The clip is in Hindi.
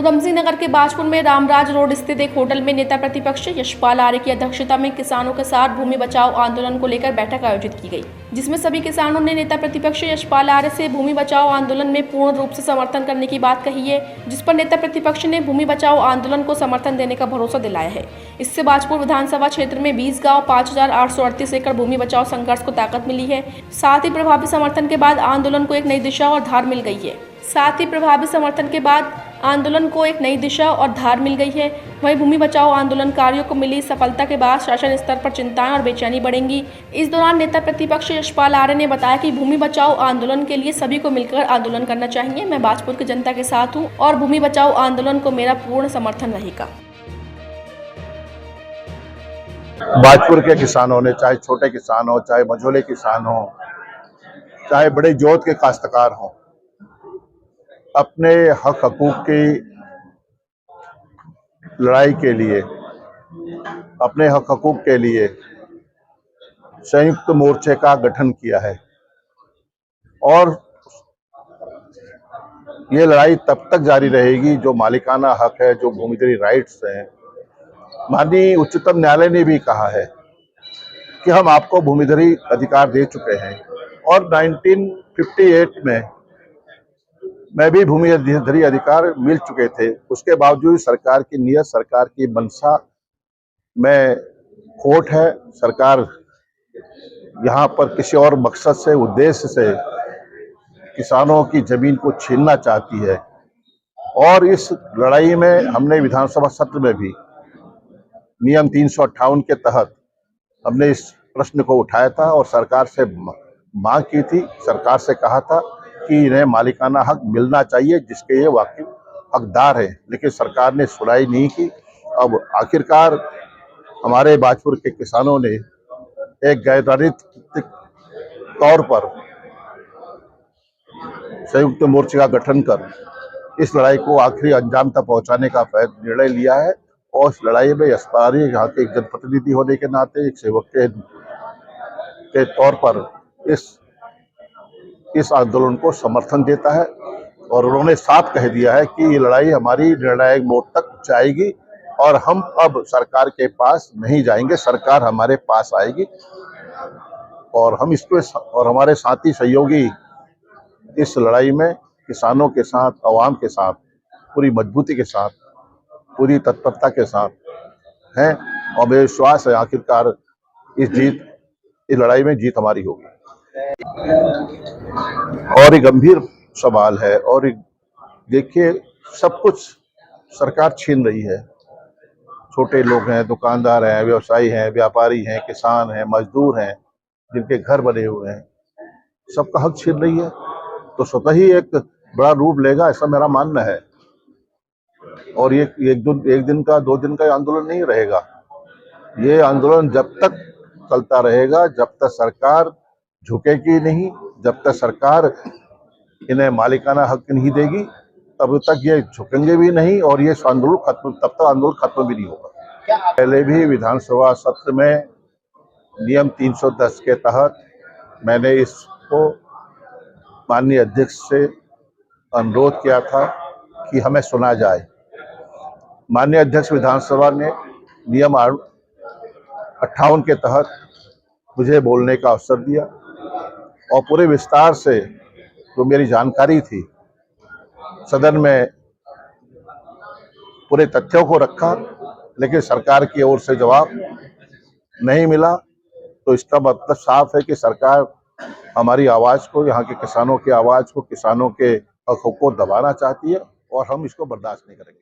उधम सिंह नगर के बाजपुर में रामराज रोड स्थित एक होटल में नेता प्रतिपक्ष यशपाल आर्य की अध्यक्षता में किसानों के साथ भूमि बचाओ आंदोलन को लेकर बैठक आयोजित की गई, जिसमें सभी किसानों ने नेता प्रतिपक्ष यशपाल आर्य से भूमि बचाओ आंदोलन में पूर्ण रूप से समर्थन करने की बात कही है, जिस पर नेता प्रतिपक्ष ने भूमि बचाओ आंदोलन को समर्थन देने का भरोसा दिलाया है। इससे बाजपुर विधानसभा क्षेत्र में 20 गाँव 5,838 एकड़ भूमि बचाओ संघर्ष को ताकत मिली है। साथ ही प्रभावी समर्थन के बाद आंदोलन को एक नई दिशा और धार मिल गई है। वहीं भूमि बचाओ आंदोलनकारियों को मिली सफलता के बाद शासन स्तर पर चिंताएं और बेचैनी बढ़ेंगी। इस दौरान नेता प्रतिपक्ष यशपाल आर्य ने बताया कि भूमि बचाओ आंदोलन के लिए सभी को मिलकर आंदोलन करना चाहिए। मैं बाजपुर की जनता के साथ हूं और भूमि बचाओ आंदोलन को मेरा पूर्ण समर्थन रहेगा। बाजपुर के किसानों ने, चाहे छोटे किसान हो, चाहे मझोले किसान हो, चाहे बड़े जोत के काश्तकार हो, अपने हक हकूक की लड़ाई के लिए, अपने हक हकूक के लिए संयुक्त मोर्चे का गठन किया है। और ये लड़ाई तब तक जारी रहेगी जो मालिकाना हक है, जो भूमिधरी राइट्स हैं। माननीय उच्चतम न्यायालय ने भी कहा है कि हम आपको भूमिधरी अधिकार दे चुके हैं, और 1958 में मैं भी भूमिधरी अधिकार मिल चुके थे। उसके बावजूद सरकार की नीयत, सरकार की मंशा में खोट है। सरकार यहाँ पर किसी और मकसद से, उद्देश्य से किसानों की जमीन को छीनना चाहती है। और इस लड़ाई में हमने विधानसभा सत्र में भी नियम 358 के तहत हमने इस प्रश्न को उठाया था और सरकार से मांग की थी। सरकार से कहा था कि इन्हें मालिकाना हक मिलना चाहिए जिसके ये वाकई हकदार है, लेकिन सरकार ने सुनाई नहीं की। अब आखिरकार हमारे बाजपुर के किसानों ने एक गैर राजनीतिक तौर पर संयुक्त मोर्चे का गठन कर इस लड़ाई को आखिरी अंजाम तक पहुंचाने का निर्णय लिया है। और इस लड़ाई में यशपाल आर्य यहाँ के एक जनप्रतिनिधि होने के नाते, एक सेवक के तौर पर इस आंदोलन को समर्थन देता है। और उन्होंने साफ कह दिया है कि ये लड़ाई हमारी निर्णायक मोड़ तक जाएगी और हम अब सरकार के पास नहीं जाएंगे, सरकार हमारे पास आएगी। और हम इसको, और हमारे साथी सहयोगी इस लड़ाई में किसानों के साथ, आवाम के साथ पूरी मजबूती के साथ, पूरी तत्परता के साथ हैं। और मुझे विश्वास है आखिरकार इस लड़ाई में जीत हमारी होगी। और एक गंभीर सवाल है। और देखिए, सब कुछ सरकार छीन रही है। छोटे लोग हैं, दुकानदार हैं, व्यवसायी हैं, व्यापारी हैं, किसान हैं, मजदूर हैं, जिनके घर बने हुए हैं, सबका हक छीन रही है। तो स्वतः ही एक बड़ा रूप लेगा, ऐसा मेरा मानना है। और ये एक दिन का, 2 दिन का आंदोलन नहीं रहेगा। ये आंदोलन जब तक चलता रहेगा, जब तक सरकार झुकेगी नहीं, जब तक सरकार इन्हें मालिकाना हक नहीं देगी, तब तक ये झुकेंगे भी नहीं। और ये आंदोलन खत्म, तब तक आंदोलन खत्म भी नहीं होगा। पहले भी विधानसभा सत्र में नियम 310 के तहत मैंने इसको माननीय अध्यक्ष से अनुरोध किया था कि हमें सुना जाए। माननीय अध्यक्ष विधानसभा ने नियम 58 के तहत मुझे बोलने का अवसर दिया और पूरे विस्तार से जो मेरी जानकारी थी सदन में पूरे तथ्यों को रखा, लेकिन सरकार की ओर से जवाब नहीं मिला। तो इसका मतलब साफ है कि सरकार हमारी आवाज को, यहाँ के किसानों की आवाज को, किसानों के हकों को दबाना चाहती है और हम इसको बर्दाश्त नहीं करेंगे।